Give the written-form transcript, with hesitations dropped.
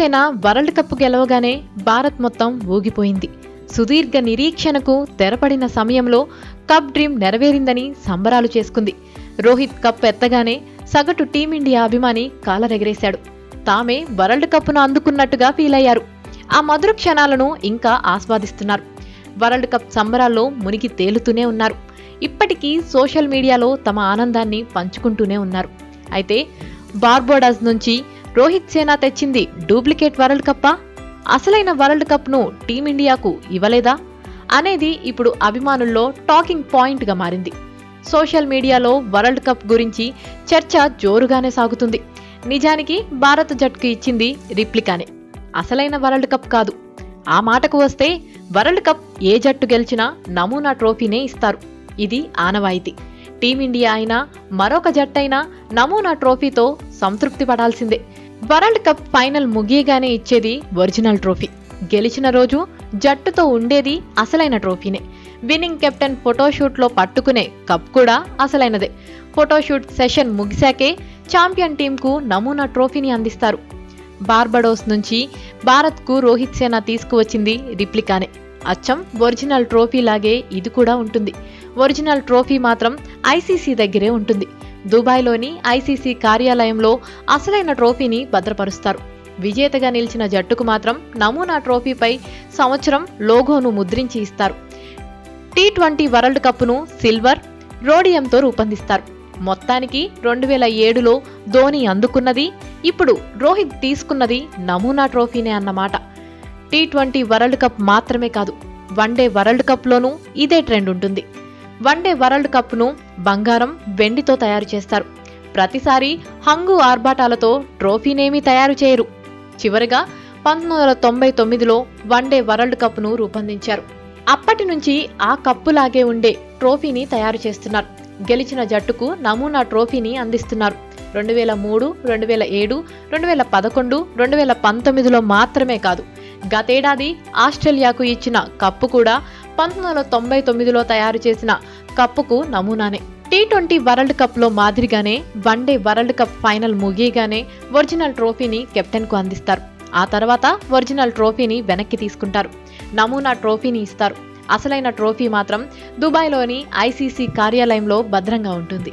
సేన world cup గెలవగానే Bharat మొత్తం ఊగిపోయింది. సుదీర్ఘ నిరీక్షణకు తెరపడిన సమయంలో కప్ డ్రీమ్ నెరవేరిందని సంబరాలు చేసుకుంది. రోహిత్ కప్ ఎత్తగానే సగటు టీమిండియా అభిమాని కాలరెగరేశాడు. తామే వరల్డ్ కప్ను అందుకున్నట్టుగా ఫీల్ అయ్యారు. ఆ మధుర క్షణాలను ఇంకా ఆస్వాదిస్తున్నారు. వరల్డ్ కప్ సంబరాల్లో మునిగి తేలుతూనే ఉన్నారు. ఇప్పటికీ సోషల్ మీడియాలో తమ ఆనందాన్ని పంచుకుంటూనే ఉన్నారు. అయితే బార్బోడాస్ నుంచి రోహిత్ సేన తెచ్చింది డూప్లికేట్ వరల్డ్ కప్పా, అసలైన వరల్డ్ కప్ను టీమిండియాకు ఇవ్వలేదా అనేది ఇప్పుడు అభిమానుల్లో టాకింగ్ పాయింట్గా మారింది. సోషల్ మీడియాలో వరల్డ్ కప్ గురించి చర్చ జోరుగానే సాగుతుంది. నిజానికి భారత జట్టుకు ఇచ్చింది రిప్లికానే, అసలైన వరల్డ్ కప్ కాదు. ఆ మాటకు వస్తే వరల్డ్ కప్ ఏ జట్టు గెలిచినా నమూనా ట్రోఫీనే ఇస్తారు. ఇది ఆనవాయితీ. టీమిండియా అయినా మరొక జట్టైనా నమూనా ట్రోఫీతో సంతృప్తి పడాల్సిందే. వరల్డ్ కప్ ఫైనల్ ముగియగానే ఇచ్చేది ఒరిజినల్ ట్రోఫీ. గెలిచిన రోజు జట్టుతో ఉండేది అసలైన ట్రోఫీనే. విన్నింగ్ కెప్టెన్ ఫోటోషూట్లో పట్టుకునే కప్ కూడా అసలైనదే. ఫోటోషూట్ సెషన్ ముగిశాకే ఛాంపియన్ టీంకు నమూనా ట్రోఫీని అందిస్తారు. బార్బడోస్ నుంచి భారత్కు రోహిత్ సేన తీసుకువచ్చింది రిప్లికానే. అచ్చం ఒరిజినల్ ట్రోఫీ లాగే ఇది కూడా ఉంటుంది. ఒరిజినల్ ట్రోఫీ మాత్రం ఐసీసీ దగ్గరే ఉంటుంది. దుబాయ్లోని ఐసీసీ కార్యాలయంలో అసలైన ట్రోఫీని భద్రపరుస్తారు. విజేతగా నిలిచిన జట్టుకు మాత్రం నమూనా ట్రోఫీపై సంవత్సరం లోగోను ముద్రించి ఇస్తారు. టీ20 వరల్డ్ కప్ను సిల్వర్, రోడియంతో రూపొందిస్తారు. మొత్తానికి 2007లో ధోని అందుకున్నది, ఇప్పుడు రోహిత్ తీసుకున్నది నమూనా ట్రోఫీనే అన్నమాట. టీ20 వరల్డ్ కప్ మాత్రమే కాదు, వన్డే వరల్డ్ కప్లోనూ ఇదే ట్రెండ్ ఉంటుంది. వన్డే వరల్డ్ కప్ను బంగారం, వెండితో తయారు చేస్తారు. ప్రతిసారి హంగు ఆర్భాటాలతో ట్రోఫీనేమీ తయారు చేయరు. చివరిగా 1999లో వన్డే వరల్డ్ కప్ను రూపొందించారు. అప్పటి నుంచి ఆ కప్పులాగే ఉండే ట్రోఫీని తయారు చేస్తున్నారు. గెలిచిన జట్టుకు నమూనా ట్రోఫీని అందిస్తున్నారు. 2003, 2007, 2011, 2019లో మాత్రమే కాదు, గతేడాది ఆస్ట్రేలియాకు ఇచ్చిన కప్పు కూడా 1999లో తయారు చేసిన కప్పుకు నమూనానే. టీ20 వరల్డ్ కప్లో మాదిరిగానే వన్డే వరల్డ్ కప్ ఫైనల్ ముగియగానే ఒరిజినల్ ట్రోఫీని కెప్టెన్కు అందిస్తారు. ఆ తర్వాత ఒరిజినల్ ట్రోఫీని వెనక్కి తీసుకుంటారు. నమూనా ట్రోఫీని ఇస్తారు. అసలైన ట్రోఫీ మాత్రం దుబాయ్లోని ఐసీసీ కార్యాలయంలో భద్రంగా ఉంటుంది.